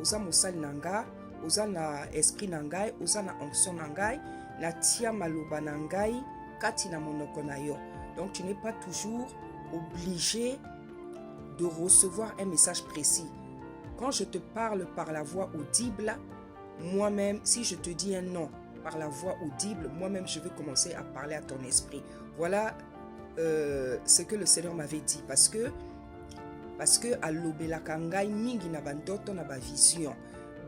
oza mosali na nga, oza na esprit na ngai, oza na onction na ngai, natia maloba na ngai kati na monoko na yo. Donc tu n'es pas toujours obligé de recevoir un message précis. Quand je te parle par la voix audible, moi-même, si je te dis un non par la voix audible, moi-même je vais commencer à parler à ton esprit. Voilà ce que le Seigneur m'avait dit, parce que alobelaka ngai mingi na bandoto na ba vision.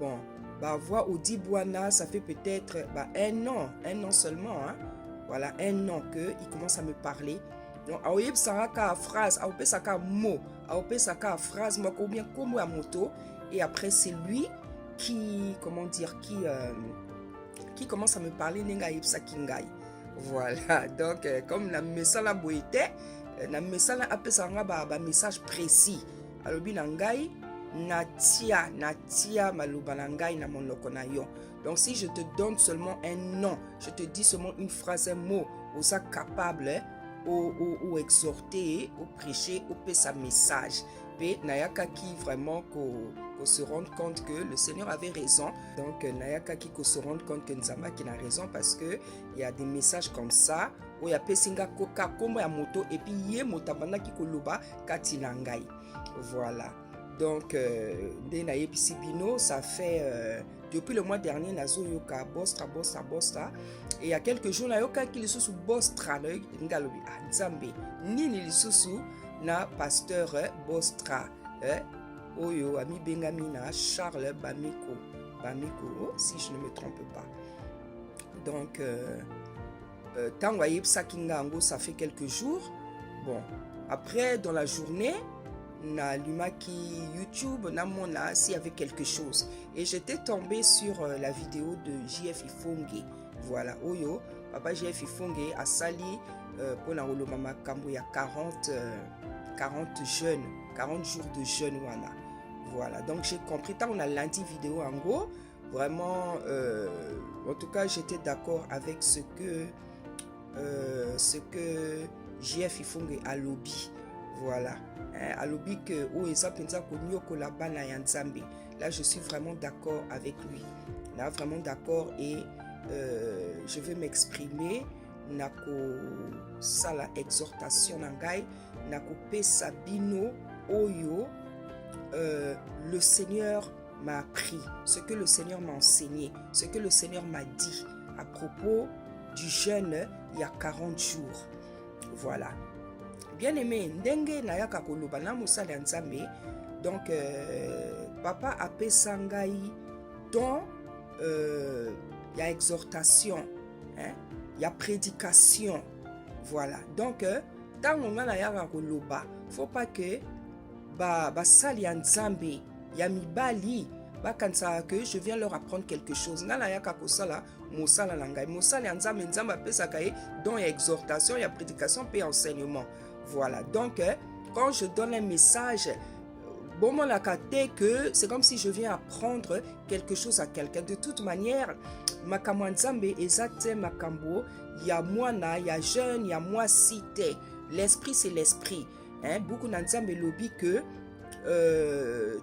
Bon, ba voix audible wana, ça fait peut-être un an seulement, hein. Voilà, un an que il commence à me parler. Donc aoyeb saka phrase, aope saka mot, aope saka phrase moko bien comme à moto, et après c'est lui qui commence à me parler nenga yebsa kingai. Voilà, donc comme la messala boite, na messala apesanga ba message précis. Alobi na ngai natia maloba na ngai na monoko na yo. Donc si je te donne seulement un nom, je te dis seulement une phrase, un mot, osa capable ou exhorter, ou prêcher, ou payer sa message. Et nayaka qui vraiment qu'on se rende compte que le Seigneur avait raison. Donc nayaka qui qu'on se rende compte que Nzamba qui a raison, parce que il y a des messages comme ça où il y a pesinga koka comme ya moto et puis yé motabana qui koloba katinangai. Voilà. Donc Bino, ça fait depuis le mois dernier nazo yoka bostra. Et il y a quelques jours na yoka qui lisusu bostra ngalobi Nzambe nini lisusu na pasteur Bostra oyo ami bengamina Charles Bamiko si je ne me trompe pas. Donc tango ayebsa kingango, ça fait quelques jours. Bon, après dans la journée na lumaki YouTube na mona s'il y avait quelque chose, et j'étais tombé sur la vidéo de JF Ifonge. Voilà, oyo papa JF Ifonge a sali pour la mama kambo ya 40 jours de jeûne wana. Voilà, donc j'ai compris tant on a lundi vidéo en gros, vraiment en tout cas j'étais d'accord avec ce que JF Ifonge a lobby. Voilà, a lobby que Oeza penza konyoko la bana ya Nzambe. Là je suis vraiment d'accord avec lui. Là vraiment d'accord, et je vais m'exprimer nako sala exhortation nangai nako pesa bino oyo le Seigneur m'a appris, ce que le Seigneur m'a enseigné, ce que le Seigneur m'a dit à propos du jeûne il y a 40 jours. Voilà. Bien aimé, ndenge nayaka koloba na mosala ya Nzambe. Donc papa apesa ngai don il y a exhortation, hein? Il y a prédication. Voilà. Donc tant on a nayaka koloba, faut pas que basali ya Nzambe ya mibali bakanisa que je viens leur apprendre quelque chose. Nga nayaka kosala mosala na ngai, mosala ya Nzambe, Nzambe apesaka ye don ya exhortation, ya prédication pe enseignement. Voilà, donc quand je donne un message, bon, mon acate que c'est comme si je viens apprendre quelque chose à quelqu'un. De toute manière, makambo Nzambe ezate makambo, ya mwana, ya jeune, ya moi cité. L'esprit c'est l'esprit. Hein? Beaucoup Nzambe lobby que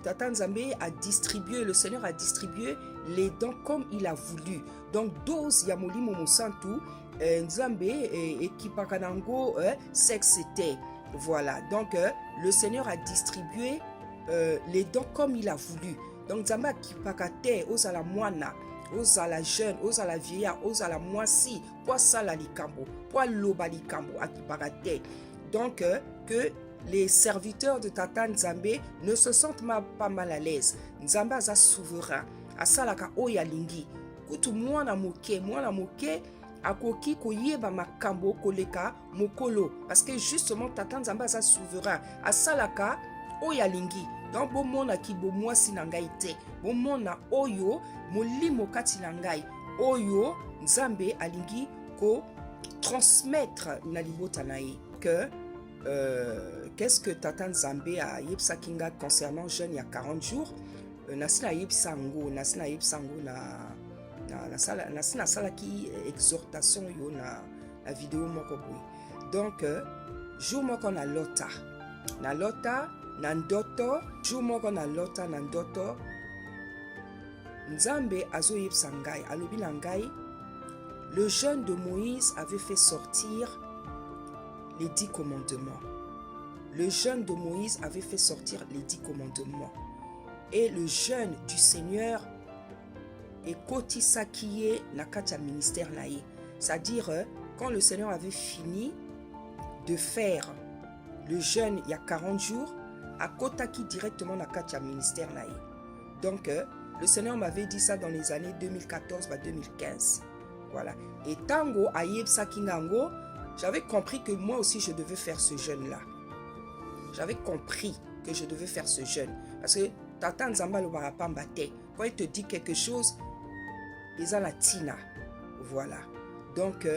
Tata Nzambe a distribué, le Seigneur a distribué les dons comme il a voulu. Donc dose ya molimo mosantu Nzambe et Kipakanango sexité. Voilà, donc le Seigneur a distribué les dons comme il a voulu. Donc Nzambe Kipakate, osala moana, osala jeune, osala vieillard, osala moisi, pour sala likambo, pour loba likambo akipakate. Donc que les serviteurs de Tata Nzambe ne se sentent pas mal à l'aise. Nzambe aza souverain, asalaka oya lingi. Kutu mwana moke akoki koyeba makambo koleka mokolo, parce que justement Tata Nzambe aza souverain, asalaka oya lingi. Donc bomona ki bomwasi na ngai te, bomona oyo molimo kati na ngai, oyo Nzambe alingi ko transmettre na libota na ye. Que qu'est-ce que Tata Nzambe a yebsa kinga concernant jeune il y a 40 jours, nasina yebsa ngo na sala ki exhortation yo na vidéo moko boy. Donc jour moko na lota na ndoto, jour moko na lota na ndoto Nzambe azoyebsa ngai, alobi na ngai, le jeûne de Moïse avait fait sortir les 10 commandements. Le jeûne de Moïse avait fait sortir les 10 commandements. Et le jeûne du Seigneur est kotisaki na kati ya ministère na ye. C'est-à-dire, quand le Seigneur avait fini de faire le jeûne il y a 40 jours, à kotaki directement na kati ya ministère na ye. Donc, le Seigneur m'avait dit ça dans les années 2014-2015. Voilà. Et tango ayeb sakingango, j'avais compris que moi aussi je devais faire ce jeûne-là. J'avais compris que je devais faire ce jeûne. Parce que Tata Nzamba lo barapamba te. Quand il te dit quelque chose, ils ont la tina. Voilà. Donc,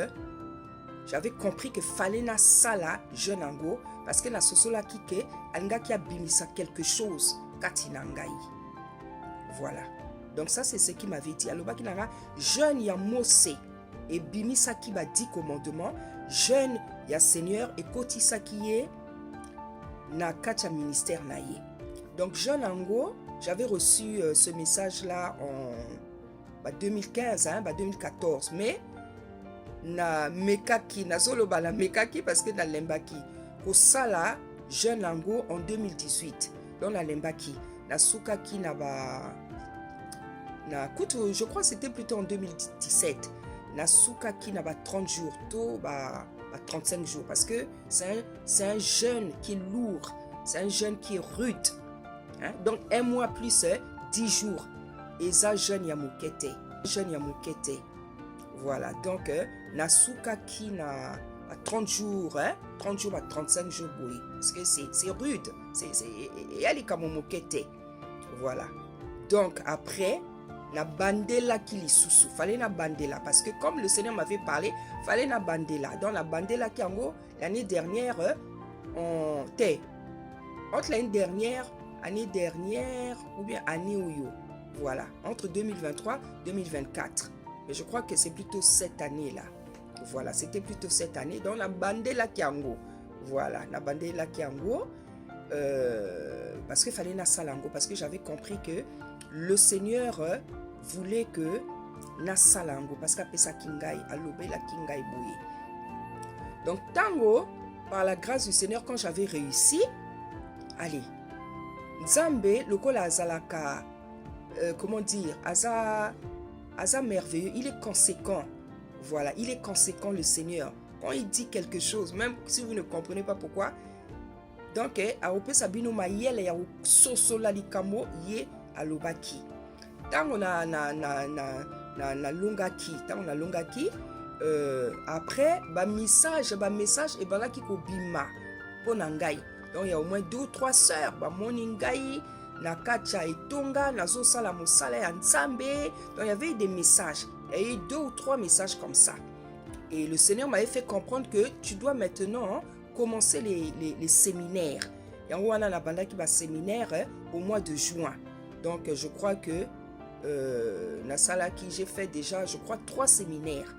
j'avais compris que fallait na sala jeûne ango. Parce que na sosola kike, anga ki a bimisa quelque chose katina ngai. Voilà. Donc ça, c'est ce qu'il m'avait dit. Alors, jeûne ya Mose et bimisa ki ba 10 commandements. Jeûne ya Seigneur et kotisa ki ye na katia ministère na ye. Donc jeûne ango, j'avais reçu ce message-là en 2015, 2014. Mais na mekaki, na zoloba la mekaki parce que na lembaki. Kosala jeûne ango en 2018. Dans la lembaki. Na soukaki na ba... je crois que c'était plutôt en 2017. Nasuka qui n'a pas 30 jours, tout 35 jours. Parce que c'est un jeûne qui est lourd. C'est un jeûne qui est rude. Hein? Donc, un mois plus 10 jours. Et ça, jeûne yamukete. Jeûne yamukete. Voilà. Donc, Nasuka qui n'a 30 jours, 30 jours à 35 jours, oui. Parce que c'est rude. Et elle est comme mukete. Voilà. Donc, après, na bandela qui li sousou, fallait na bandela parce que comme le Seigneur m'avait parlé, fallait na bandela. Dans la bandela qui en gros l'année dernière entre l'année dernière ou bien année Oyo, voilà, entre 2023 2024. Mais je crois que c'est plutôt cette année là. Voilà, c'était plutôt cette année dans la bandela qui en gros. Voilà, la bandela qui en gros parce qu'il fallait na salango parce que j'avais compris que le Seigneur voulait que na salango parce qu'après ça kingai alobe la kingai boye. Donc tango par la grâce du Seigneur quand j'avais réussi, allez, Nzambe lokola azalaka comment dire, aza merveilleux, il est conséquent. Voilà, il est conséquent le Seigneur. Quand il dit quelque chose, même si vous ne comprenez pas pourquoi, donc aope sabino mayele ya sosola likamo ye alobaki. Tango na longaki, après ba message et balaki ko bima pour ngai. Donc il y a au moins 2 ou 3 sœurs ba moningai na kacha etonga nazo sala mosala ya Nzambe. Donc il y avait des messages, il y a eu 2 ou 3 messages comme ça. Et le Seigneur m'avait fait comprendre que tu dois maintenant commencer les séminaires. Il y a un banda qui va séminaire au mois de juin. Donc je crois que Nasala qui j'ai fait déjà, je crois 3 séminaires.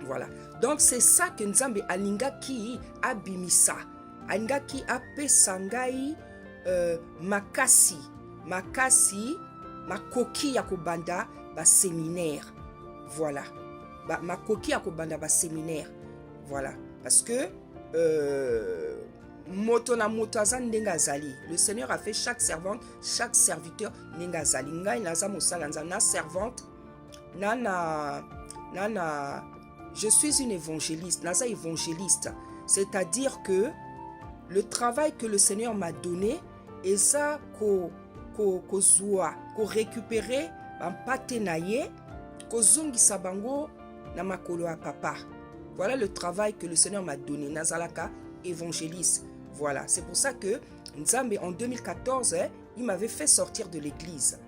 Voilà. Donc c'est ça que Nzambe alinga ki abimisa. Alinga ki ape sangai makasi makoki ya kobanda ba séminaire. Voilà. Makoki ya kobanda ba séminaire. Voilà. Parce que moto na moto aza ndenga zali. Le Seigneur a fait chaque servante, chaque serviteur ndenga zali. Ngai naza mosala na servante nana je suis une évangéliste, naza évangéliste. C'est-à-dire que le travail que le Seigneur m'a donné et ça ko récupérer en patenaye ko zongisa bango na makolo ya papa. Voilà le travail que le Seigneur m'a donné. Nazalaka évangéliste. Voilà, c'est pour ça que Nzambe en 2014, il m'avait fait sortir de l'église.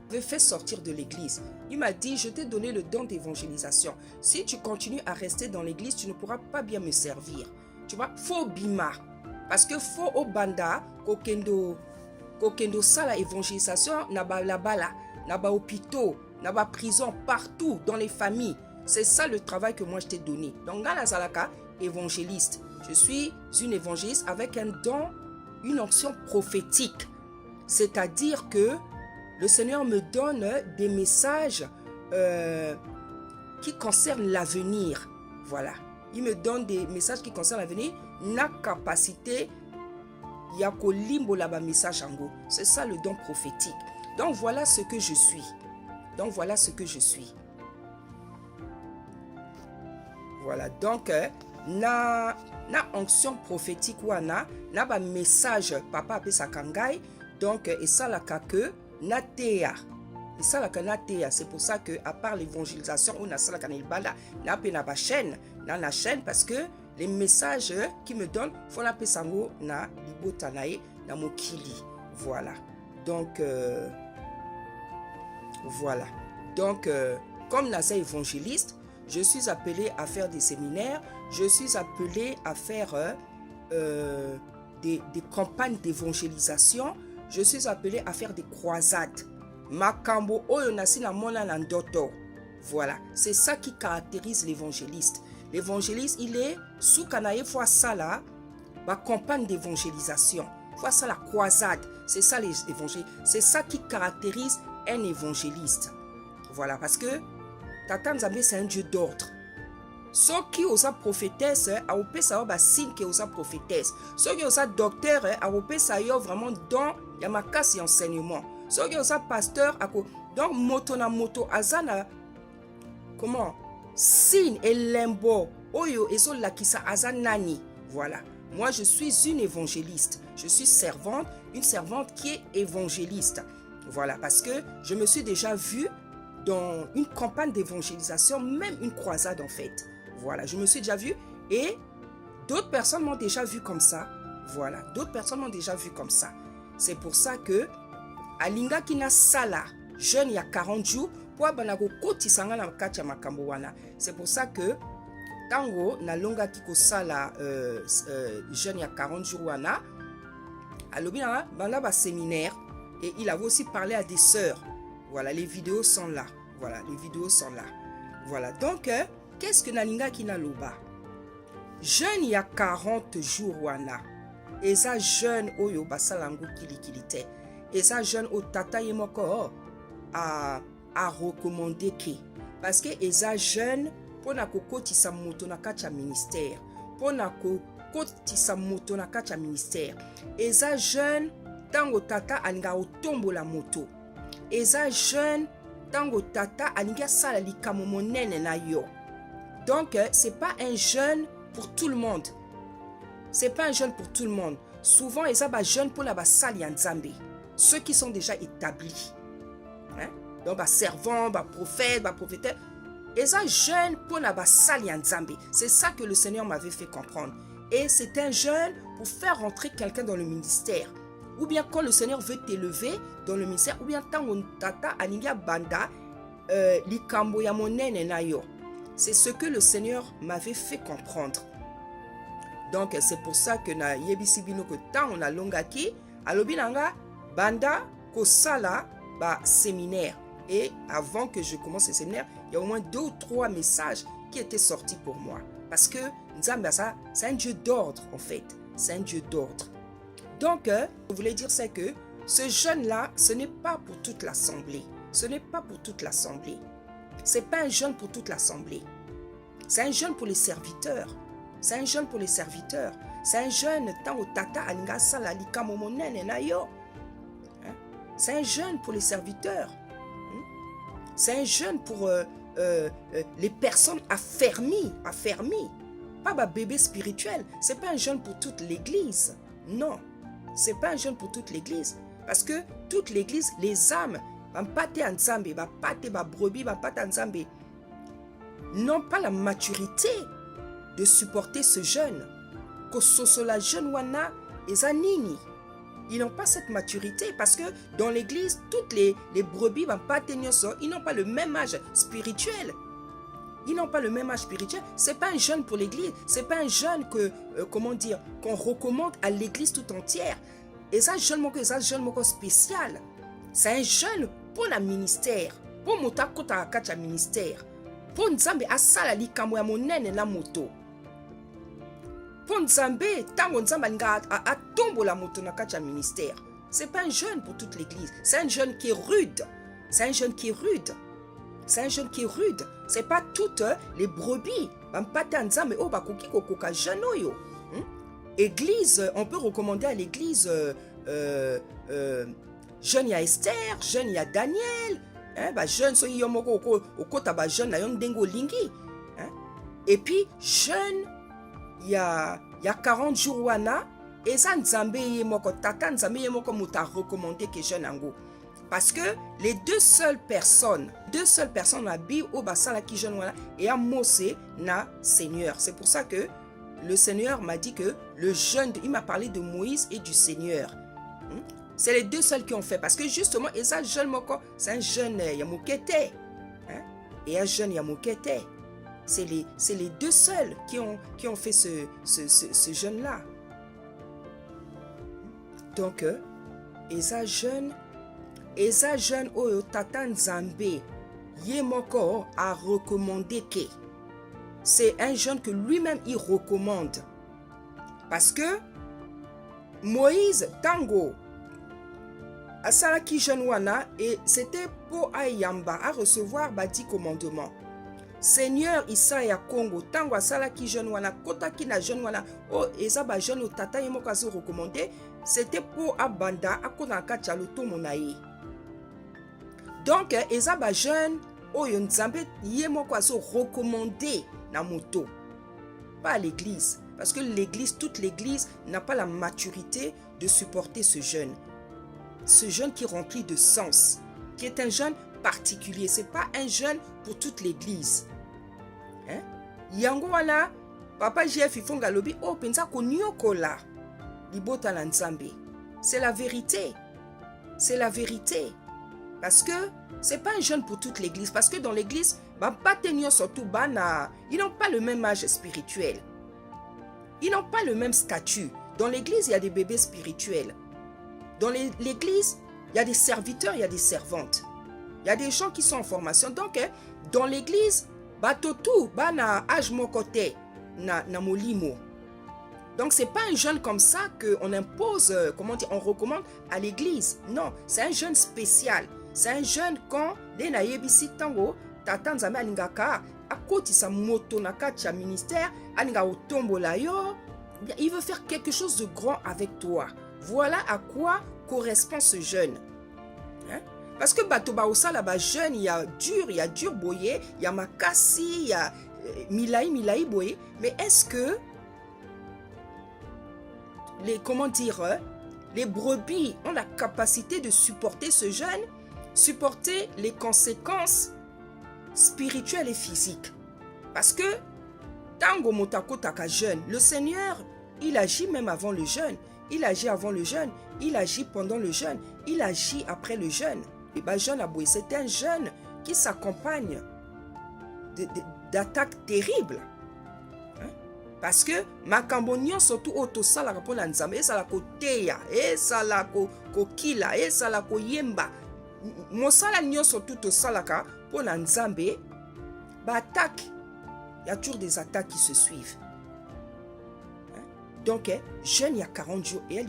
Il m'a dit, je t'ai donné le don d'évangélisation. Si tu continues à rester dans l'église, tu ne pourras pas bien me servir. Tu vois, faut bima. Parce que faut au banda, kokendo sala évangélisation, naba la bala, naba hôpitaux, naba prison, partout dans les familles. C'est ça le travail que moi je t'ai donné. Donc, Gana Zalaka, évangéliste. Je suis une évangéliste avec un don, une onction prophétique. C'est-à-dire que le Seigneur me donne des messages qui concernent l'avenir. Voilà. Il me donne des messages qui concernent l'avenir. Na capacité, yako limbo la ba message ango. C'est ça le don prophétique. Donc voilà ce que je suis. Donc voilà ce que je suis. Voilà. Donc na onction prophétique wana na ba message papa ape sakangai. Donc et ça la que na teya. Et ça la na teya. C'est pour ça que à part l'évangélisation on a ça la kanilbala na pe na ba chaîne dans la chaîne parce que les messages qui me donnent faut la pe sango na libota nae na mokili. Voilà. Donc voilà. Donc comme Naza évangéliste, je suis appelé à faire des séminaires, je suis appelé à faire des campagnes d'évangélisation, je suis appelé à faire des croisades. Makambo oyo nasi na mona na ndoto. Voilà, c'est ça qui caractérise l'évangéliste. L'évangéliste, il est sous kanaye fois ça là, ma campagne d'évangélisation. Fois ça la croisade, c'est ça les évangiles, c'est ça qui caractérise un évangéliste. Voilà, parce que Tata Nzambe c'est un Dieu d'ordre. Ceux qui osent prophétesse, a opé ça va signe qui osent prophétesse. Ceux qui osent docteur, a opé ça y a vraiment dans y a ma casse et enseignement. Ceux qui osent pasteur, donc moto na moto azana comment signe et lembo oyo ezo la kisa azanani. Voilà. Moi je suis une évangéliste. Je suis servante, une servante qui est évangéliste. Voilà, parce que je me suis déjà vue dans une campagne d'évangélisation, même une croisade en fait. Voilà, je me suis déjà vue et d'autres personnes m'ont déjà vu comme ça. Voilà, d'autres personnes m'ont déjà vu comme ça. C'est pour ça que Alinga Kina Sala, jeune il y a 40 jours, c'est pour ça que Tango Nalonga Kiko Sala, jeune il y a 40 jours, Alobina, Banda séminaire, et il avait aussi parlé à des sœurs. Voilà, les vidéos sont là. Voilà, les vidéos sont là. Voilà, donc, qu'est-ce que Nalinga Kinaloba? Jeune il y a 40 jours, wana. Et ça, jeune, oyo, basalango kilikilite. Et ça, jeune, au tata yemoko, a recommandé qui? Parce que, et ça, jeune, pour na koko tisa moto na kacha ministère. Pour na koko tisa moto na kacha ministère. Et ça, jeune, tango tata alinga otombo la moto. Eza jeune tango tata alinga sala likamo monene na yo. Donc c'est pas un jeune pour tout le monde. C'est pas un jeune pour tout le monde. Souvent eza ba jeune pour la ba sali nzambe. Ceux qui sont déjà établis. Hein? Donc ba servant, ba prophète, ba prophéteur. Eza jeune pour la ba sali nzambe. C'est ça que le Seigneur m'avait fait comprendre. Et c'est un jeune pour faire rentrer quelqu'un dans le ministère. Ou bien quand le Seigneur veut t'élever dans le ministère, ou bien tango tata aninga banda likambo ya monene na yo. C'est ce que le Seigneur m'avait fait comprendre. Donc c'est pour ça que na yebisi bino ko tango na longaki alobi nanga banda ko sala ba séminaire. Et avant que je commence ce séminaire, il y a au moins 2 ou 3 messages qui étaient sortis pour moi. Parce que Nzamba, ça, c'est un Dieu d'ordre en fait. C'est un Dieu d'ordre. Donc, je voulais dire c'est que ce jeune-là, ce n'est pas pour toute l'assemblée. Ce n'est pas pour toute l'assemblée. Ce n'est pas un jeune pour toute l'assemblée. C'est un jeune pour les serviteurs. C'est un jeune pour les serviteurs. C'est un jeune, tant au tata alinga sala likamo monene na yo. C'est un jeune pour les serviteurs. C'est un jeune pour les personnes affermies. Pas un bébé spirituel. Ce n'est pas un jeune pour toute l'église. Non. Ce n'est pas un jeune pour toute l'église. Parce que toute l'église, les âmes, n'ont pas la maturité de supporter ce jeune. Que ce soit la jeune wana et zanini. Ils n'ont pas cette maturité parce que dans l'église, toutes les brebis, ils n'ont pas le même âge spirituel. Ils n'ont pas le même âge spirituel. Ce n'est pas un jeune pour l'église. Ce n'est pas un jeune qu'on recommande à l'église tout entière. Et ça, jeune spécial. C'est un jeune pour le ministère. Pour motakota kacha ministère. Pour Nzambe asala likambo ya monene na moto. Pour Nzambe, tango Nzambe nga atombo la moto na kacha ministère. C'est pas un jeûne pour toute l'église. C'est un jeûne qui est rude. C'est un jeûne qui est rude. C'est un jeûne qui est rude. C'est pas toutes les brebis. Église, on peut recommander à l'église jeûne ya Esther, jeûne ya Daniel, jeûne so yomoko okota ba jeûne na yon dengo lingi. Et puis jeûne ya 40 jours wana eza nzambe ye moko tata nzambe ye moko muta recommandé que jeûne ango. Parce que les deux seules personnes na Bible au basala qui jeûne wana et à Mose na Seigneur. C'est pour ça que le Seigneur m'a dit que le jeûne, il m'a parlé de Moïse et du Seigneur. C'est les deux seuls qui ont fait. Parce que justement, et ça, jeûne moko, c'est un jeûne yamokete. Et un jeûne yamokete. C'est les deux seuls qui ont fait ce jeûne-là. Donc, et ça jeûne oyo tata nzambe yemoko a recommandé que c'est un jeûne que lui-même il recommande. Parce que Moïse tango asalaki jeûne wana et c'était pour ayamba à recevoir 10 commandements. Seigneur Isaya Congo tango asalaki jeûne wana kotaki na jeûne wana o eza ba jeûne tata yemoko azo recommandé, c'était pour abanda akona kati ya lotomo na ye. Donc eza ba jeûne oyo nzambe yemoko azo recommandé na moto, pas à l'église, parce que l'église, toute l'église n'a pas la maturité de supporter ce jeûne qui remplit de sens, qui est un jeûne particulier. C'est pas un jeûne pour toute l'église. Yango wana papa JF ifonga lobi o penza ko nyokola libota la nzambe. C'est la vérité. C'est la vérité. Parce que c'est pas un jeûne pour toute l'église. Parce que dans l'église, surtout, ils n'ont pas le même âge spirituel. Ils n'ont pas le même statut. Dans l'église, il y a des bébés spirituels. Dans l'église, il y a des serviteurs, il y a des servantes. Il y a des gens qui sont en formation. Donc, dans l'église, batotu, na âge mon côté, na molimo. Donc, ce n'est pas un jeûne comme ça qu'on impose, on recommande à l'église. Non, c'est un jeûne spécial. C'est un jeûne quand les naïbisi tango, tata nzambe alingaka, akotisa moto na kati ya ministère, alinga otombo la yo, il veut faire quelque chose de grand avec toi. Voilà à quoi correspond ce jeûne. Parce que bato ba osala ba jeûne, il y a dur boyé, il y a makasi, il y a milaï boyé, mais est-ce que les brebis ont la capacité de supporter ce jeûne, supporter les conséquences spirituelles et physiques? Parce que tango motako taka jeûne, le Seigneur, il agit même avant le jeûne, il agit avant le jeûne, il agit pendant le jeûne, il agit après le jeûne. Et ben jeûne aboué, c'est un jeûne qui s'accompagne d'attaques terribles. Parce que makambo nyonso tu otosalaka mpona nzambe ezala koteya, ezala kokila, ezala koyemba, mosala nyonso tu tosalaka mpona nzambe, attaque, il y a toujours des attaques qui se suivent. Donc jeûne il y a 40 jours et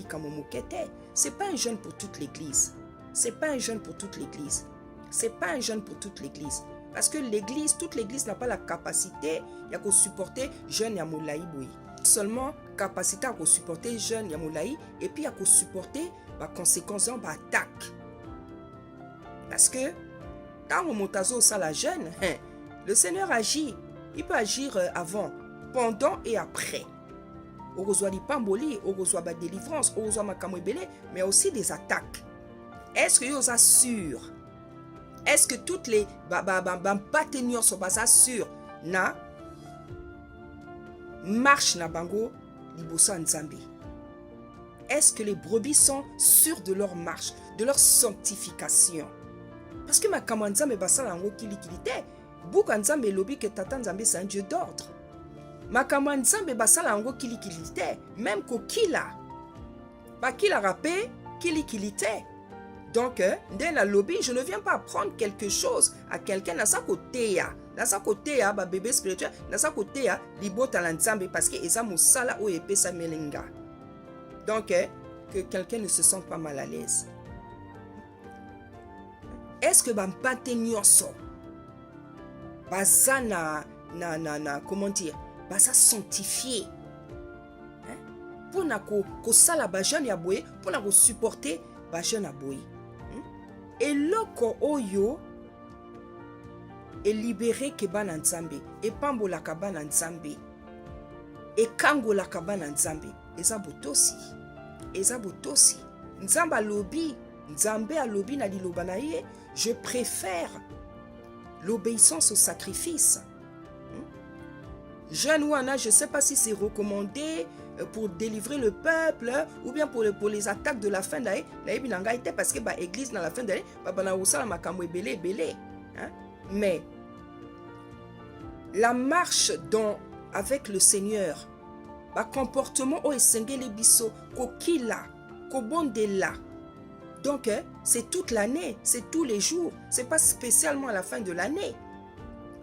c'est pas un jeûne pour toute l'église. C'est pas un jeûne pour toute l'église. C'est pas un jeûne pour toute l'église. Parce que l'église, toute l'église n'a pas la capacité de supporter jeûne ya moulaï boui. Seulement capacité à supporter jeûne ya moulaï et puis à supporter les conséquences de l'attaque. Parce que quand on monte à la jeûne, le Seigneur agit. Il peut agir avant, pendant et après. On reçoit des pamboli, on reçoit des délivrances, on reçoit mais aussi des attaques. Est-ce que vous assurez? Est-ce que toutes les bâtiments sont assurés na marche na bango liboso nzambe? Est-ce que les brebis sont sûrs de leur marche, de leur sanctification? Parce que ma kamanzambe basala ngo kilikilite, buka nzambe lobi que tata nzambe c'est un Dieu d'ordre. Ma kamanzambe basala ngo kilikilite, même kokila. Ba kila rapé kilikilite. Donc, dès la lobby, je ne viens pas apprendre quelque chose à quelqu'un dans sa côté. Dans sa côté, bébé spirituel, dans sa côté, libo talanzambe parce que eza musala o epesa melinga. Donc, que quelqu'un ne se sente pas mal à l'aise. Est-ce que bampate nyonso baza comment dire, baza sanctifié pour na ko sala ba jeune ya boye, pour na ko supporter ba jeune ya boye. Et loko oyo est libéré ke bana nzambe, et pambola ka bana nzambe, et kangola ka bana nzambe, eza botosi, eza botosi. Nzamba lobi, nzambe a lobi na liloba na ye, je préfère l'obéissance au sacrifice. Jeune wana, je ne sais pas si c'est recommandé pour délivrer le peuple ou bien pour les attaques de la fin d'année. Parce que l'église dans la fin d'année, mais la marche avec le Seigneur, le comportement au esengeli biso kokila kobondela. Donc c'est toute l'année, c'est tous les jours, c'est pas spécialement à la fin de l'année.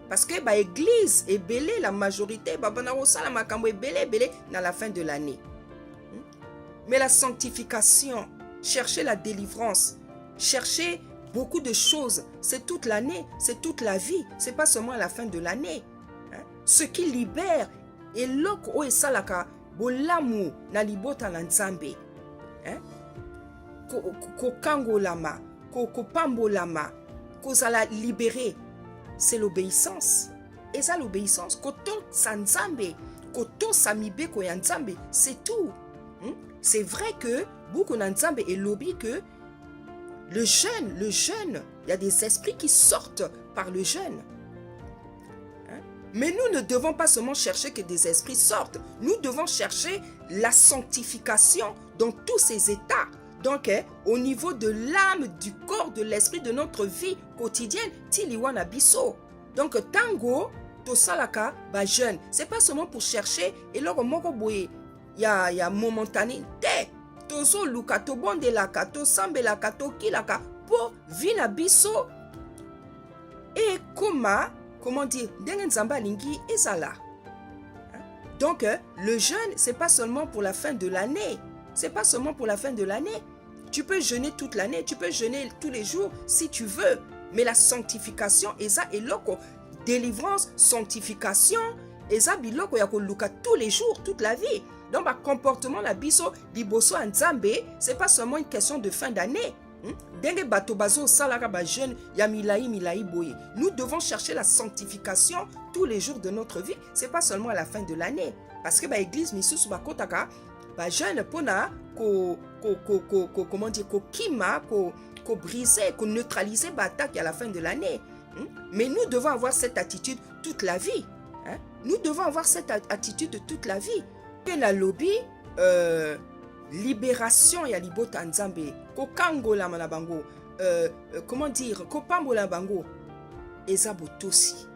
Parce que l'église est belée, la majorité, est belée dans la fin de l'année. Mais la sanctification, chercher la délivrance, chercher beaucoup de choses, c'est toute l'année, c'est toute la vie, c'est pas seulement à la fin de l'année. Ce qui libère, et loko et salaka, bolamu na libota na nzambe. Ko kangolama, ko pambolama, ko zala libérer. C'est l'obéissance. Et ça, l'obéissance, koto sanzambe, koto samibe koyanzambe, c'est tout. C'est vrai que beaucoup d'anzambe est lobby que le jeune, il y a des esprits qui sortent par le jeune. Mais nous ne devons pas seulement chercher que des esprits sortent. Nous devons chercher la sanctification dans tous ces états. Donc, au niveau de l'âme, du corps, de l'esprit, de notre vie quotidienne, tiliwana biso. Donc, tango, to salaka, ba jeune, c'est pas seulement pour chercher, et là, moko boye, il y a momentané, te, tozo luka, to bondelaka, to sambelaka, to kilaka, po vina biso, et comment dire, dengen zamba lingi ezala. Donc, le jeûne, c'est pas seulement pour la fin de l'année. C'est pas seulement pour la fin de l'année. Tu peux jeûner toute l'année, tu peux jeûner tous les jours si tu veux. Mais la sanctification, eza eloko, délivrance, sanctification, eza biloko ya koluka tous les jours, toute la vie. Donc, le comportement la biso, liboso nzambe, c'est pas seulement une question de fin d'année. Denge bato bazo salaka ba jeune ya milai boye. Nous devons chercher la sanctification tous les jours de notre vie. C'est pas seulement à la fin de l'année. Parce que ba église misusu ba kotaka ba jeune pona comment dire ko kima ko briser, ko neutraliser ba attaque à la fin de l'année. Mais nous devons avoir cette attitude toute la vie. Nous devons avoir cette attitude toute la vie. Que la lobby libération ya libota nzambe ko kangola manabango comment dire ko pambola bango ezabotosi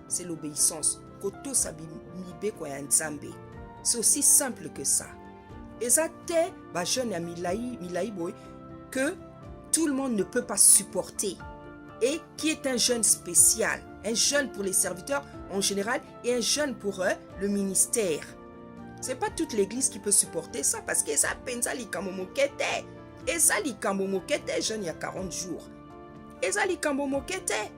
c'est l'obéissance ko to sabibe ko ya nzambe. C'est aussi simple que ça. Ezate ba jeune ya milai boy que tout le monde ne peut pas supporter et qui est un jeune spécial, un jeune pour les serviteurs en général et un jeune pour le ministère. C'est pas toute l'église qui peut supporter ça parce que ça pensa likambo mokete. Et ça likambo mokete jeune il y a 40 jours. Et ça likambo mokete,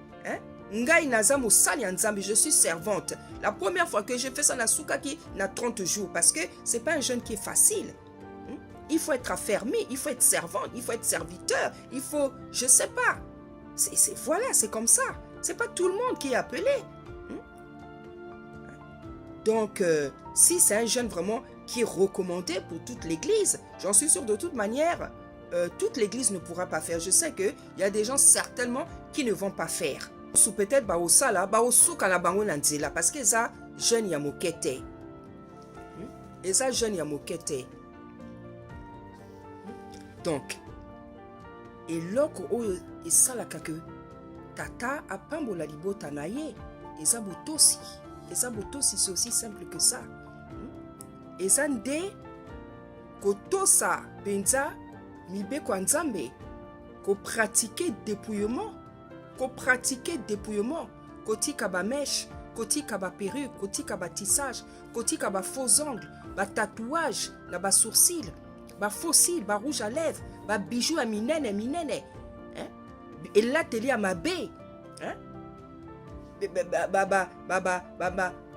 ngai naza mosali nzambe, je suis servante. La première fois que j'ai fait ça na soukaki na 30 jours parce que c'est pas un jeune qui est facile. Il faut être affermi, il faut être servante, il faut être serviteur, il faut je sais pas. Voilà, c'est comme ça. C'est pas tout le monde qui est appelé. Donc, si c'est un jeune vraiment qui est recommandé pour toute l'église, j'en suis sûre de toute manière, toute l'église ne pourra pas faire. Je sais qu'il y a des gens certainement qui ne vont pas faire. Ou peut-être baosala, baosuka na bango na nzela parce que ça jeune ya mokete. Et ça jeune ya mokete. Donc, et loko oyo esalaka que tata apambola libota na ye, eza botosi. Et ça, c'est aussi simple que ça. Et ça, nde kotosa benza mibe kwa nzambe, ko pratiquer dépouillement, kotika ba mèche, kotika ba perruque, kotika ba tissage, kotika ba faux ongles, ba tatouage, na ba sourcils, ba fossile, ba rouge à lèvres, ba bijoux à minene, hein? Et là, télé à ma baie, hein?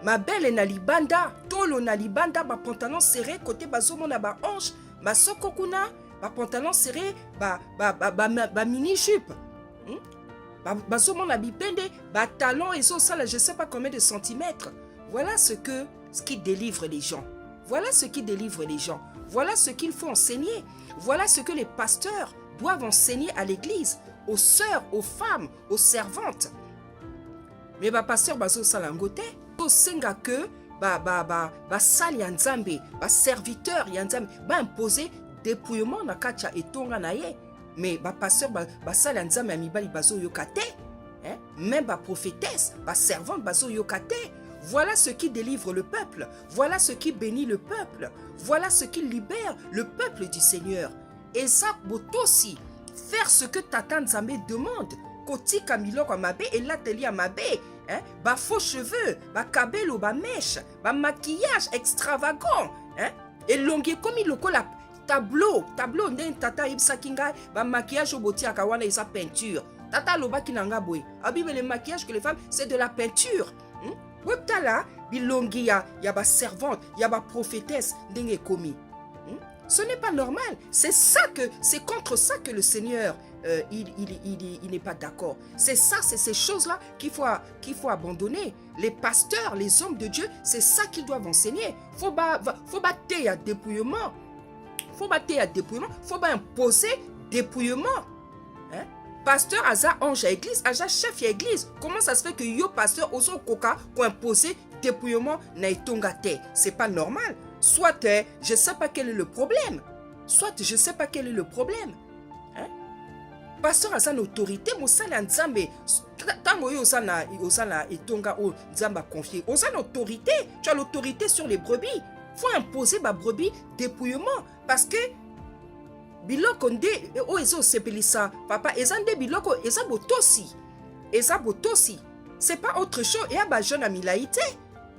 Ma belle na libanda, tolo na libanda, ba pantalon serré, côté bazomo na ba hanche, ba sokokuna, ba pantalon serré, ba mini jupe. Bazomo na bipende, ba talon et ça là, je sais pas combien de centimètres. Voilà ce qui délivre les gens. Voilà ce qui délivre les gens. Voilà ce qu'il faut enseigner. Voilà ce que les pasteurs doivent enseigner à l'église, aux sœurs, aux femmes, aux servantes. Mais ba pasteur bazo salangote, to senga que sali ya nzambe, ba serviteur ya nzambe, ba imposer dépouillement na kacha etonga na ye. Mais ba pasteur ba sali ya nzambe ya mibali bazo yokate, hein? Même ba prophétesse, ba servante bazo yokate. Voilà ce qui délivre le peuple. Voilà ce qui bénit le peuple. Voilà ce qui libère le peuple du Seigneur. Et ça, aussi, faire ce que Tata Nzambe demande. Koti Kamiloko Amabe et l'atelier Amabe. Hein? Ba faux cheveux, ba kabelo, ba mèche, ba maquillage extravagant. Hein? Et longue comme il la tableau, ndeng Tata Ibsakinga, ba maquillage au boti akawana et sa peinture. Tata Loba Kinanga Boy. Abime le maquillage que les femmes, c'est de la peinture. Weptala, bilongi ya ba servante, ya ba prophétesse, ndenge komi. Ce n'est pas normal. C'est contre ça que le Seigneur, il n'est pas d'accord. C'est ça, c'est ces choses-là qu'il faut abandonner. Les pasteurs, les hommes de Dieu, c'est ça qu'ils doivent enseigner. Faut battre à dépouillement. Faut imposer dépouillement. Hein? Pasteur Aza ange à l'église, Aza chef à l'église. Comment ça se fait que yo pasteur oso koka pour imposer dépouillement na etongate? C'est pas normal. Soit je sais pas quel est le problème. Hein? Pasteur Aza une autorité, mosala nzambe. Tango yo osana etonga o nzamba confié. Osana autorité, tu as l'autorité sur les brebis. Faut imposer ma brebis dépouillement parce que biloko nde o ezo sepelisa papa ezande biloko ezabotosi c'est pas autre chose et aba jeune amilaïté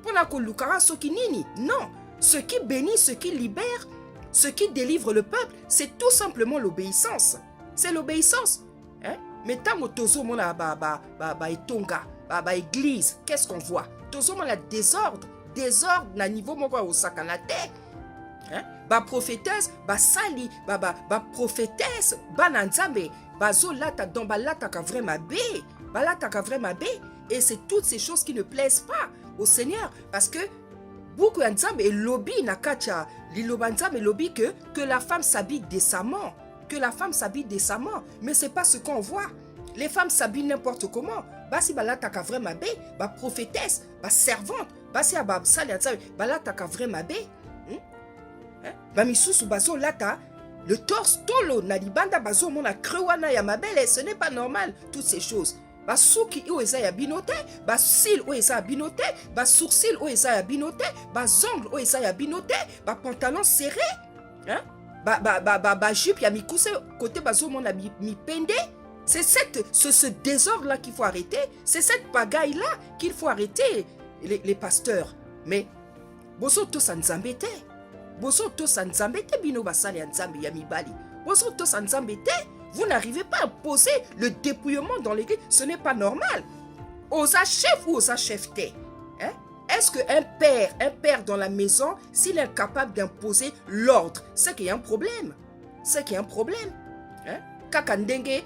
pour la kolukara soki nini. Non, ce qui bénit, ce qui libère, ce qui délivre le peuple, c'est tout simplement l'obéissance. C'est l'obéissance. Hein? Mais tant que tozo mona etonga ba église, qu'est-ce qu'on voit? Tozo mona désordre na niveau moko au sakanate. Hein? Ba prophétesse, ba sali, ba prophétesse, ba nanzambe, ba zo lata don ba lata ka vraiment bé, et c'est toutes ces choses qui ne plaisent pas au Seigneur parce que beaucoup nzambe et lobby na kacha, liloba nzambe lobby que la femme s'habille décemment, mais c'est pas ce qu'on voit. Les femmes s'habillent n'importe comment. Basi ba lata ka vraiment bé, ba prophétesse, ba servante, basi ba sali nzambe, ba lata ka vraiment bé. Bamisusu bazo lata le torse tolo na libanda bazo mona krewana ya mabele, ce n'est pas normal toutes ces choses. Basuki o eza ya binote, basil o eza ya binote, basourcil o eza ya binote, bazongle o eza ya binote, ba pantalon serré, hein? Ba jupe ya mikuse côté bazo mona mi pende. C'est ce désordre là qu'il faut arrêter, c'est cette pagaille là qu'il faut arrêter les pasteurs. Mais bozo to sanzambete. Bozo to sanzambete bino basali nzambe ya mibali. Bozo to sanzambete, vous n'arrivez pas à poser le dépouillement dans l'église, ce n'est pas normal. Osa chef ou osa chefté, hein? Est-ce qu'un père dans la maison, s'il est incapable d'imposer l'ordre, c'est qu'il y a un problème. Hein? Kakandenge,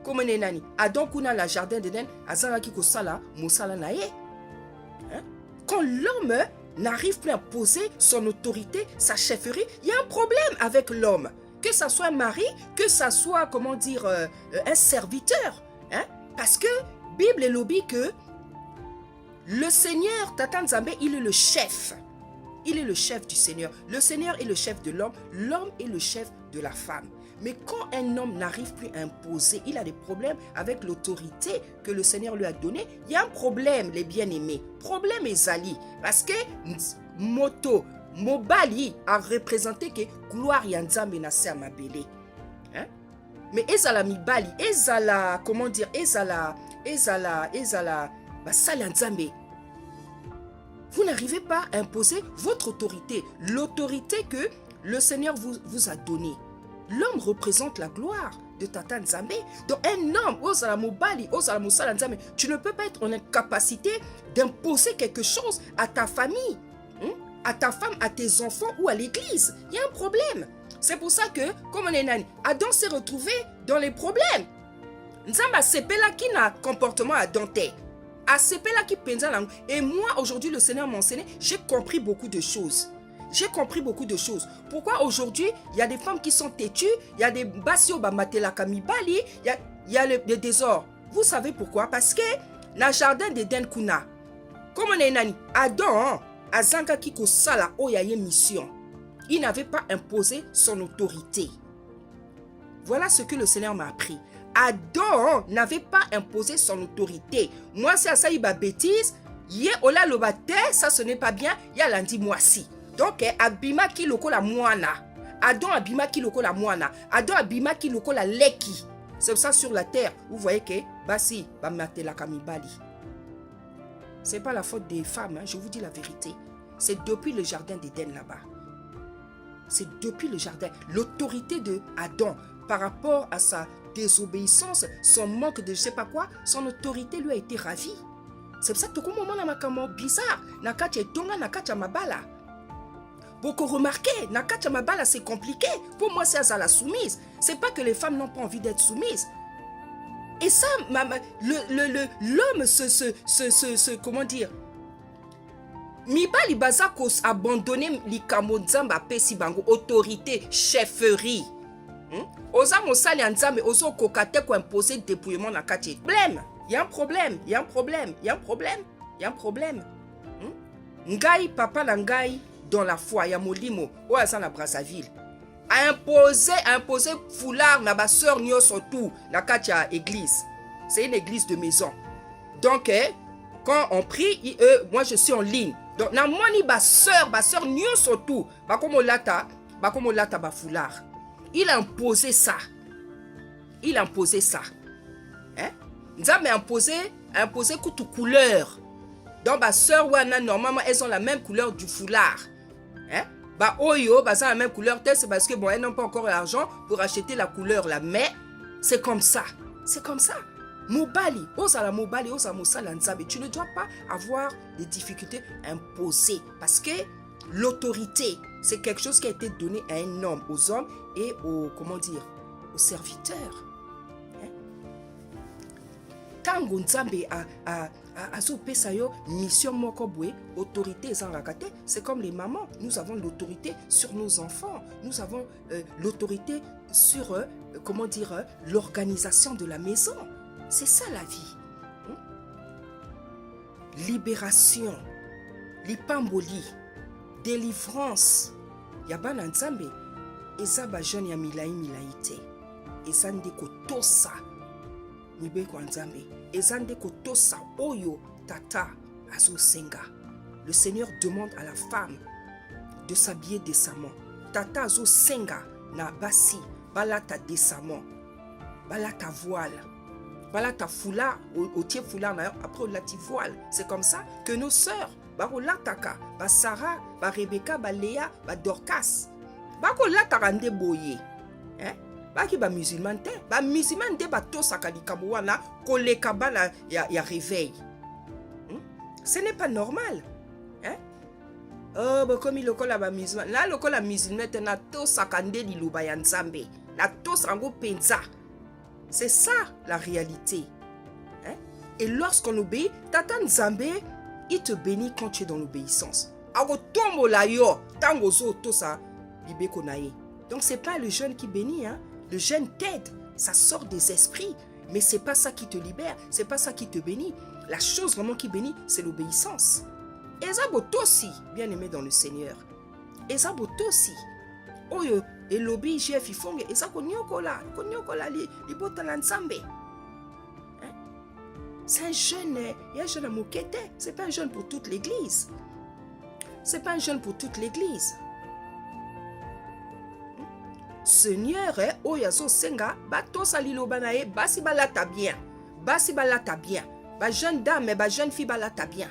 comme nani, Adon kuna la jardin d'Eden, azala ki kosala, mosala nae. Quand l'homme n'arrive plus à poser son autorité, sa chefferie, il y a un problème avec l'homme. Que ça soit un mari, que ça soit, un serviteur. Hein? Parce que Bible est lobby que le Seigneur, Tata Nzambe, il est le chef. Il est le chef du Seigneur. Le Seigneur est le chef de l'homme. L'homme est le chef de la femme. Mais quand un homme n'arrive plus à imposer, il a des problèmes avec l'autorité que le Seigneur lui a donnée. Il y a un problème, les bien-aimés. Problème ezali. Parce que Mobali a représenté que gloire ya Nzambe na ser mabele. Hein? Mais ezala mibali, ezala, basala Nzambe. Vous n'arrivez pas à imposer votre autorité. L'autorité que le Seigneur vous a donné. L'homme représente la gloire de Tata Nzambe. Donc un homme, tu ne peux pas être en incapacité d'imposer quelque chose à ta famille, à ta femme, à tes enfants ou à l'église. Il y a un problème. C'est pour ça que, comme on est nani, Adam s'est retrouvé dans les problèmes. Nzamba sepela qui n'a comportement à Dante. A sepela qui pensa langue. Et moi, aujourd'hui, le Seigneur m'a enseigné, j'ai compris beaucoup de choses. J'ai compris beaucoup de choses. Pourquoi aujourd'hui, il y a des femmes qui sont têtues, il y a des basio bamatela kamibali, il y a le désordre. Vous savez pourquoi? Parce que dans le jardin d'Éden kuna, comme on est nani, Adam, azanga kiko sala oyaye mission. Il n'avait pas imposé son autorité. Voilà ce que le Seigneur m'a appris. Adam n'avait pas imposé son autorité. Moi, c'est à ça, il va bêtise. Yé, ola lobate, ça ce n'est pas bien. Ya lundi, moi si. Donc, abima ki loko la moana. Adam abima ki loko la moana. Adam abima ki loko la leki. C'est ça sur la terre. Vous voyez que, basi, bamate la kamibali. C'est pas la faute des femmes, hein, je vous dis la vérité. C'est depuis le jardin d'Éden là-bas. C'est depuis le jardin. L'autorité de Adam par rapport à sa désobéissance, son manque de je sais pas quoi, son autorité lui a été ravie. C'est pour ça que tout le monde a bizarre. Nakacha tonga, nakacha mabala. Beaucoup remarqué, nakacha mabala c'est compliqué. Pour moi c'est à la soumise. C'est pas que les femmes n'ont pas envie d'être soumises. Et ça, l'homme comment dire, Mibali bazakos abandonné likamo nzamba pesi bango autorité, chefferie. Oza mosali nzambe ozo kokate ko imposer dépouillement na kati. Problème, il y a un problème, il y a un problème, il y a un problème, il y a un problème. Ngai papa na ngai dans la foi ya molimo o aza na Brazzaville. A imposer foulard na ba sœur nyoso tout na kati ya église. C'est une église de maison. Donc quand on prie, moi je suis en ligne. Donc na moni ba sœur nyoso tout ba komo lata ba foulard. Il a imposé ça. Il a imposé ça. Hein? Nzambe a imposé toute couleur. Donc, ma soeur, normalement, elles ont la même couleur du foulard. Hein? Bah, oyo, bah, ça a la même couleur. C'est parce que, bon, elles n'ont pas encore l'argent pour acheter la couleur là. Mais, c'est comme ça. C'est comme ça. Mobali, osala mobali, osala mosala nzambe. Tu ne dois pas avoir des difficultés imposées. Parce que l'autorité, c'est quelque chose qui a été donné à un homme, aux hommes et aux, comment dire, aux serviteurs. Tango nzambe azopesa yo mission moko boye, autorité ezangaka te. C'est comme les mamans, nous avons l'autorité sur nos enfants, nous avons l'autorité sur comment dire, l'organisation de la maison. C'est ça la vie. Libération, lipamboli, délivrance. Yabana nzambe eza ba jeune ya milai te. Eza ndeko tosa mibeko nzambe. Eza ndeko tosa oyo tata azo senga. Le Seigneur demande à la femme de s'habiller décemment. Tata azo senga na basi balata décemment. Balata voile. Balata foulard au tie foulard après la voile. C'est comme ça que nos sœurs bako lataka, ba Sarah, ba Rebecca, ba Léa, ba Dorcas. Bako lataka nde boye. Baki ba musulman te. Ba musulman te ba to sakali kabuana koleka bala ya réveil. Ce n'est pas normal. Oh, bah comme il lokola ba musulman. Là lokola musulman te na to sakande di luba ya nzambe. Na to sango penza. C'est ça la réalité. Et lorsqu'on obéit, Tata Nzambe, il te bénit quand tu es dans l'obéissance. Donc c'est pas le jeûne qui bénit, hein. Le jeûne t'aide, ça sort des esprits, mais c'est pas ça qui te libère, c'est pas ça qui te bénit. La chose vraiment qui bénit, c'est l'obéissance. Ezabotosi, bien aimé dans le Seigneur. Ezabotosi. Oyo et lobby chef ifonge eza konyokola li botala nzambe. C'est un jeune, il y a un jeune à Mokete. C'est pas un jeune pour toute l'église. C'est pas un jeune pour toute l'église. Seigneur, oyazo senga, bato salilo banae, basi balata bien. Basi balata bien. Ba jeune dame, ba jeune fille balata bien.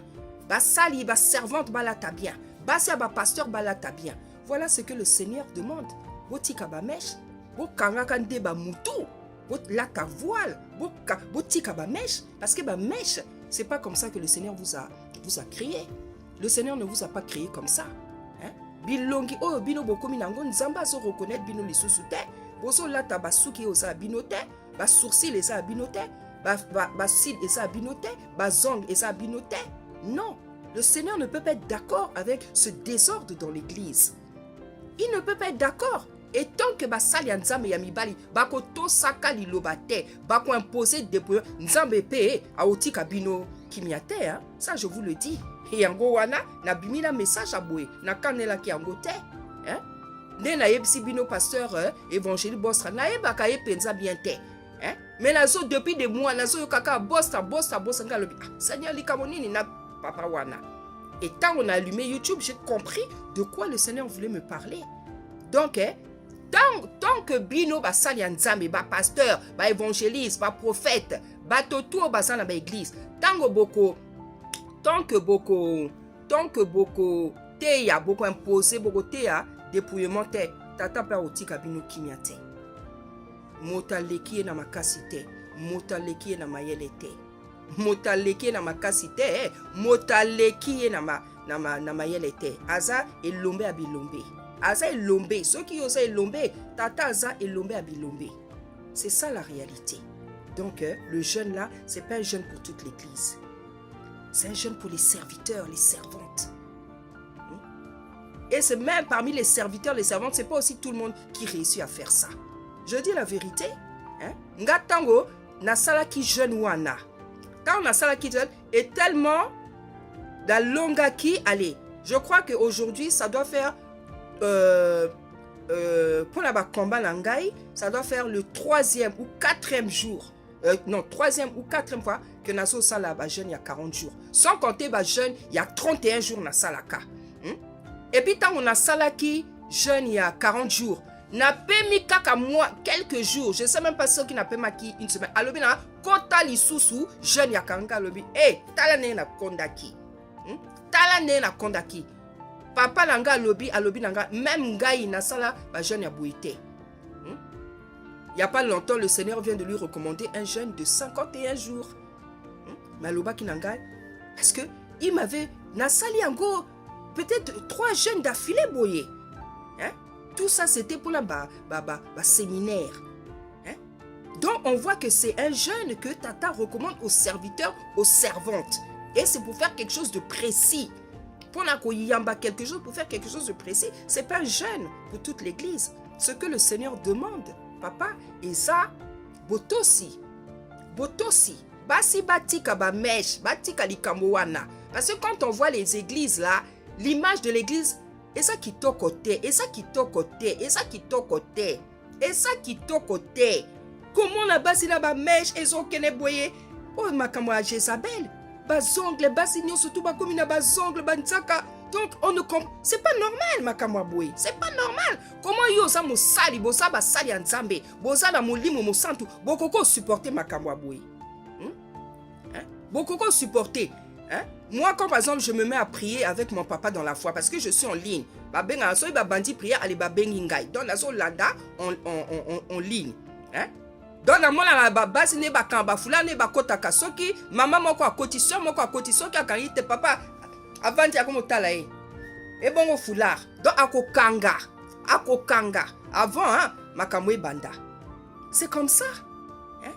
Ba sali, ba servante balata bien. Basi ba pasteur balata bien. Voilà ce que le Seigneur demande. Botika ba mèche, bokanga nde ba mutu, lata voile, botika ba mèche, parce que ba mèche, c'est pas comme ça que le Seigneur vous a créé. Le Seigneur ne vous a pas créé comme ça. Hein? Bilongi oh bino bokomi nango nzamba so reconnaître bino lisusu te. Boso lata ba suki oza bino te, ba sourcil eza bino te, ba cils eza bino te, ba zong eza bino te. Non, le Seigneur ne peut pas être d'accord avec ce désordre dans l'église. Il ne peut pas être d'accord. Et tant que basali nzambe ya mibali bako to saka liloba te, bako imposer des nzambe pe aotika bino kimiate, hein? Ça je vous le dis. Et yango wana na bimina message aboué na kanela ki yango te, hein? Ne na yebisi bino pasteur évangile Bostra na yebaka ye penza bien te, hein? Mais nazo depuis des mois nazo yokaka Bostra ngalobi Seigneur likamonini na papa wana. Et quand on a allumé YouTube, j'ai compris de quoi le Seigneur voulait me parler. Donc, tant que bino ba sali nzambe, ba pasteur, ba évangéliste, ba prophète, ba toto ba sana ba église, tant que boko te ya boko imposé, boko te ya dépouillement te, tata pa otika bino kimiate. Motaleki na makasi te, motaleki na mayele te. Motaleki na makasi te, motaleki na mayele te. Aza elombe abilombe. Aza elombe, ceux qui osent elombe, tata aza elombe abilombe. C'est ça la réalité. Donc le jeûne là, c'est pas un jeûne pour toute l'église. C'est un jeûne pour les serviteurs, les servantes. Et c'est même parmi les serviteurs, les servantes, c'est pas aussi tout le monde qui réussit à faire ça. Je dis la vérité. Nga tango na sala ki jeûne wana. Quand on a ça qui est tellement la longa qui, allez, je crois qu'aujourd'hui, ça doit faire, pour la combat langai, ça doit faire le 3e ou 4e jour, non, 3e ou 4e fois que Naso Sala ba jeune il y a 40 jours. Sans compter ba jeune, il y a 31 jours na Salaka. Et puis, quand on a Sala qui jeune il y a 40 jours, n'a pas mis kaka moi quelques jours, je sais même pas ceux qui n'a pas maki une semaine. Alobi na kota li susu jeune ya kanga alobi talane na kondaki. Talane na kondaki. Papa nanga alobi nanga même ngai na sala ba jeune ya bouité. Il y a pas longtemps le Seigneur vient de lui recommander un jeûne de 51 jours. Mais aloba ki nanga parce que il m'avait na sali ango peut-être 3 jeûnes d'affilée boyé. Hein? Tout ça, c'était pour la séminaire. Hein? Donc, on voit que c'est un jeûne que Tata recommande aux serviteurs, aux servantes. Et c'est pour faire quelque chose de précis. Pour quelque chose, pour faire quelque chose de précis. Ce n'est pas un jeûne pour toute l'église. Ce que le Seigneur demande, papa, et ça, botosi. Basi batika ba mèche, batika likambowana. Parce que quand on voit les églises là, l'image de l'église, et ça qui t'a côté, et ça qui t'a côté, et ça qui t'a côté, et ça qui t'a côté. Comment la base là ba mèche et son kene boye? Oh ma camarade Jézabel, bazongle, basignon surtout ba comme na bazongle, banzaka. Donc on ne comprend, c'est pas normal ma camarade boye, c'est pas normal. Comment yo ça mo sali, bo ça ba sali nzambe, bo ça na molimo mo santu, bokoko supporter ma camarade boye. Bokoko supporter. Hein? Moi, quand par exemple, je me mets à prier avec mon papa dans la foi, parce que je suis en ligne, donc en ligne. Hein? Donc, la base ne ba kamba fula ne ba kota kasoki, maman moko a koti, soeur moko a koti, soki a karite papa avant ya komo talae. Et bon au foulard. Donc ako kanga, avant hein, makamwe banda. C'est comme ça. Hein?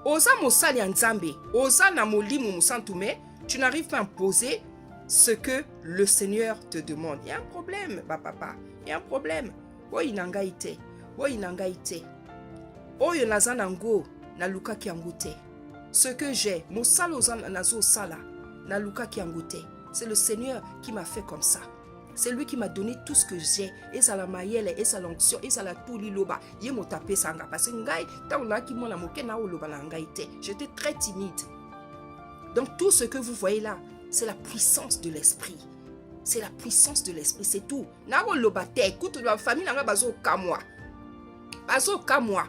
Oza mosali nzambe, oza na molimo musantume. Tu n'arrives pas à imposer ce que le Seigneur te demande. Il y a un problème, papa. Il y a un problème. Oui, nangaite. Oyo nazanango na luka kiangote. Ce que j'ai, mon salozan nazo sala na luka kiangote. C'est le Seigneur qui m'a fait comme ça. C'est lui qui m'a donné tout ce que j'ai. Et ça la mayele, et ça l'onction, et ça la tout liloba. Yé mo tapé sanga. Parce que ngai, ta on a qui mon la moke na oloba na ngaite. J'étais très timide. Donc tout ce que vous voyez là, c'est la puissance de l'esprit. C'est la puissance de l'esprit, c'est tout. Naro lobate, écoute, la famille n'a pas bazo kamwa. Bazo kamwa.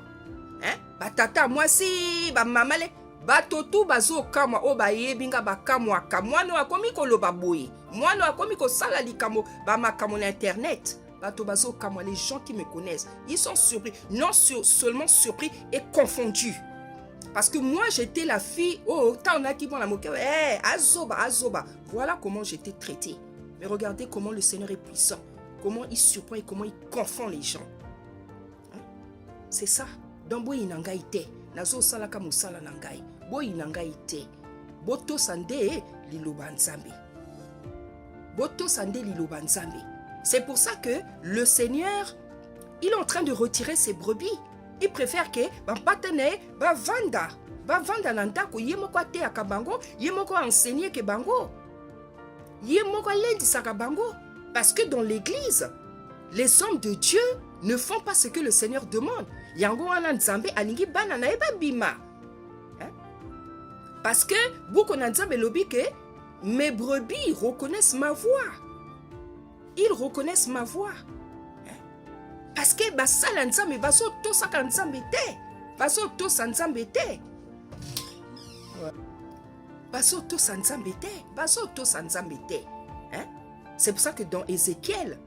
Hein? Batata, moi si, ba mamale, batotu bazo kamwa, o ba yebinga ba kamwa. Kamwa no akomi ko loba boy. Moi no akomi ko sala li kamo, ba makamo na internet. Les gens qui me connaissent, ils sont surpris. Non seulement surpris et confondus. Parce que moi, j'étais la fille, oh, t'en as qui vont la moquer, azoba, azoba. Voilà comment j'étais traitée. Mais regardez comment le Seigneur est puissant. Comment il surprend et comment il confond les gens. Hein? C'est ça. Donc, boy inanga ite. Nazo salaka musala nangai. Boy inanga ite. Boto sande liloba nzambe. Boto sande liloba nzambe. C'est pour ça que le Seigneur, il est en train de retirer ses brebis. Il préfère que partenaire va vendre nandako yemoko te akabango, yemoko enseigner ke bango. Yemoko lendi sakabango parce que dans l'église, les hommes de Dieu ne font pas ce que le Seigneur demande. Yango wana nzambe alingi bana na eba bima. Parce que beaucoup nzambe lobi que mes brebis reconnaissent ma voix. Ils reconnaissent ma voix. Parce que basala nzambe baso to saka nzambe te. Baso to nzambe te. Baso to nzambe te. Baso to nzambe te. C'est pour ça que dans Ézéchiel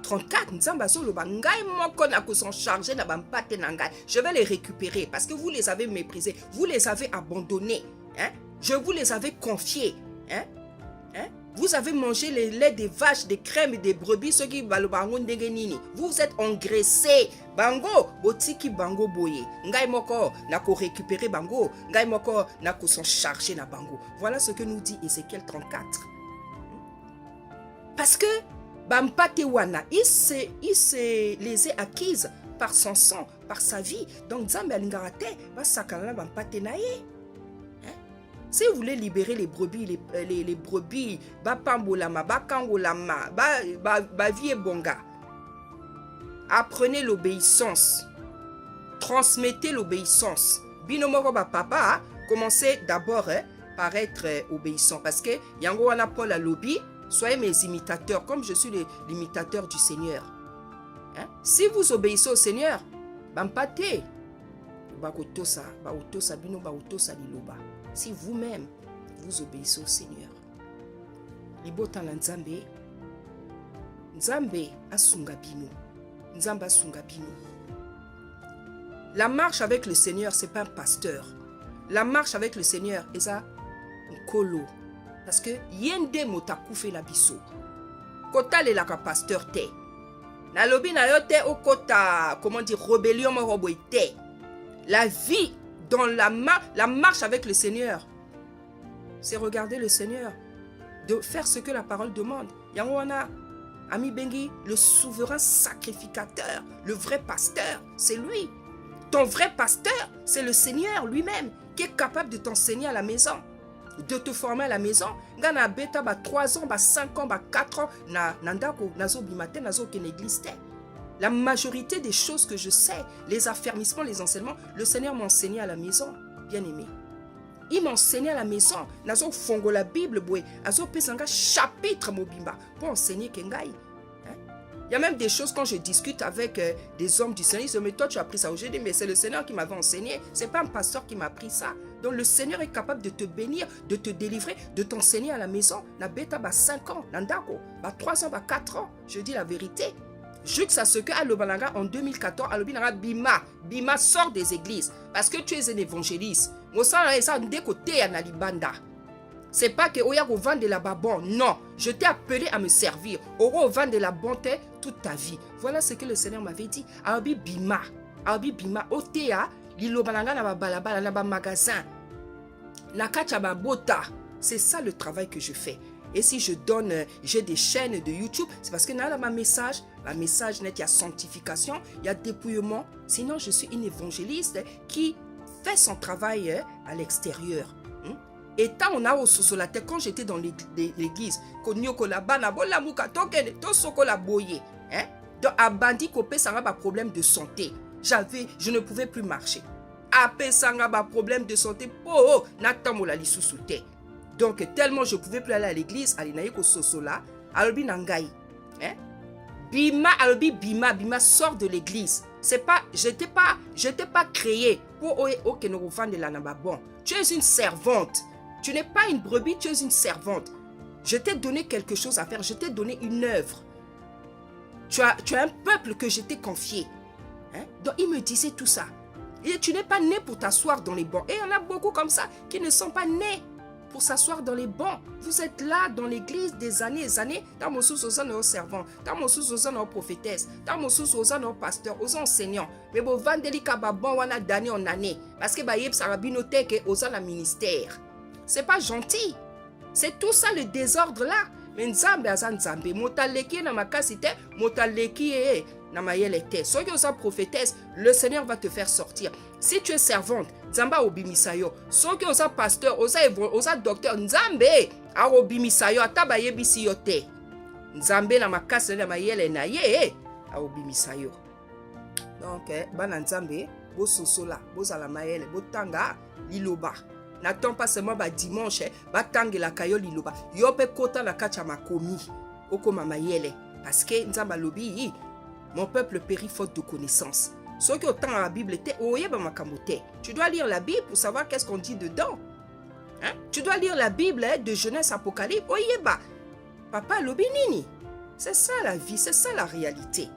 34, nzambe baso loba ngai moko na ko s'en charger na bampate na ngai. Je vais les récupérer parce que vous les avez méprisés, vous les avez abandonnés. Je vous les avais confiés. Vous avez mangé les laits des vaches, des crèmes et des brebis, ceux qui vous vous êtes engraissés. Bango, botiki bango boye. Ngai moko na ko récupérer bango. Ngai moko na ko s'en charger na bango. Voilà ce que nous dit Ézéchiel 34. Parce que bampate wana, il se les a acquises par son sang, par sa vie. Donc Nzambe alingarate va sakana bampate na ye. Si vous voulez libérer les brebis, les brebis, bapambolama, bakangolama, bavie bonga, apprenez l'obéissance, transmettez l'obéissance. Binomoro papa, commencez d'abord par être obéissant, parce que yango wana Paul a lobby, soyez mes imitateurs, comme je suis l'imitateur du Seigneur. Si vous obéissez au Seigneur, bampate, bakotosa, baotosa bino, baotosa liloba. Si vous-même, vous obéissez au Seigneur. Libota na Nzambe. Nzambe asunga bino. Nzambe asunga bino. La marche avec le Seigneur, ce n'est pas un pasteur. La marche avec le Seigneur, c'est un kolo. Parce que yende motaku fait la biso. Kota le laka pasteur te. Na lobi na yo te o kota, comment dire, rébellion mo robo te. La vie dans la marche avec le Seigneur, c'est regarder le Seigneur, de faire ce que la parole demande. Yangoana, Ami Bengi, le souverain sacrificateur, le vrai pasteur, c'est lui. Ton vrai pasteur, c'est le Seigneur lui-même, qui est capable de t'enseigner à la maison, de te former à la maison. Gana beta ba 3 ans, ba 5 ans, ba 4 ans, nandako nazo bimate nazo kenegiste. La majorité des choses que je sais, les affermissements, les enseignements, le Seigneur m'a enseigné à la maison, bien aimé. Il m'a enseigné à la maison. Nazo fongo la Bible, boy. Azo pesanga chapitre mobimba pour enseigner kengai. Il y a même des choses quand je discute avec des hommes du Seigneur, ils disent mais toi tu as appris ça. Je dis mais c'est le Seigneur qui m'avait enseigné. C'est pas un pasteur qui m'a appris ça. Donc le Seigneur est capable de te bénir, de te délivrer, de t'enseigner à la maison. La bêta ba 5 ans, nandako, ba 3 ans, ba 4 ans. Je dis la vérité. Juste à ce que Alobalanga en 2014, Alobinanga Bima sort des églises parce que tu es un évangéliste. C'est pas que Oya go vendre de la babon. Non, je t'ai appelé à me servir. Oro vendre de la bonté toute ta vie. Voilà ce que le Seigneur m'avait dit. Alobi Bima, Otea, Lilobalanga na balabala na ba magasin. Na kacha ba bota. C'est ça le travail que je fais. Et si je donne, j'ai des chaînes de YouTube, c'est parce que dans ma message net, il y a sanctification, il y a dépouillement. Sinon, je suis une évangéliste qui fait son travail à l'extérieur. Et tant on a au sosolate, quand j'étais dans l'église, donc à bandi kopé ça a un problème de santé. Je ne pouvais plus marcher. Après ça a un problème de santé. Oh, natamola li sousouté. Donc, tellement je ne pouvais plus aller à l'église, Alinaïko Sosola, Alobi Nangai. Bima sort de l'église. C'est pas, j'étais pas créé pour de la Nababon. Tu es une servante. Tu n'es pas une brebis, tu es une servante. Je t'ai donné quelque chose à faire, je t'ai donné une œuvre. tu as un peuple que je t'ai confié. Hein? Donc il me disait tout ça. Et tu n'es pas né pour t'asseoir dans les bancs. Et il y en a beaucoup comme ça qui ne sont pas nés pour s'asseoir dans les bancs. Vous êtes là dans l'église des années et des années. Dans mon sous aux nos servants, dans mon sous aux nos prophétesses, dans mon sous aux nos pasteurs, aux enseignants. Mais bon, vendeli kababon wana d'année en année. Parce que baïeb sarabinotek aux la ministère. C'est pas gentil. C'est tout ça le désordre là. Mais nzambe azan nzambe. Motaleki na makasite, motaleki na mayelete. Soki osa prophétesse, le Seigneur va te faire sortir. Si tu es servante, nzamba obimisayo. Soki osa pasteur, osa docteur, nzambe a obimisayo ataba yebisi yote. Nzambe na makasite na mayele na ye a obimisayo. Donc bana nzambe bo sosola, bo zala mayele, bo tanga liloba. N'attends pas seulement dimanche, tangue la kayo liloba. Yo pe kota la kacha makomi. Oko mama yele. Parce que nzamba lobi, mon peuple périt faute de connaissance. Ceux qui ont tant à la Bible, tu dois lire la Bible pour savoir qu'est-ce qu'on dit dedans. Hein? Tu dois lire la Bible de Genèse, Apocalypse. Oyeba. Papa lobi nini. C'est ça la vie, c'est ça la réalité.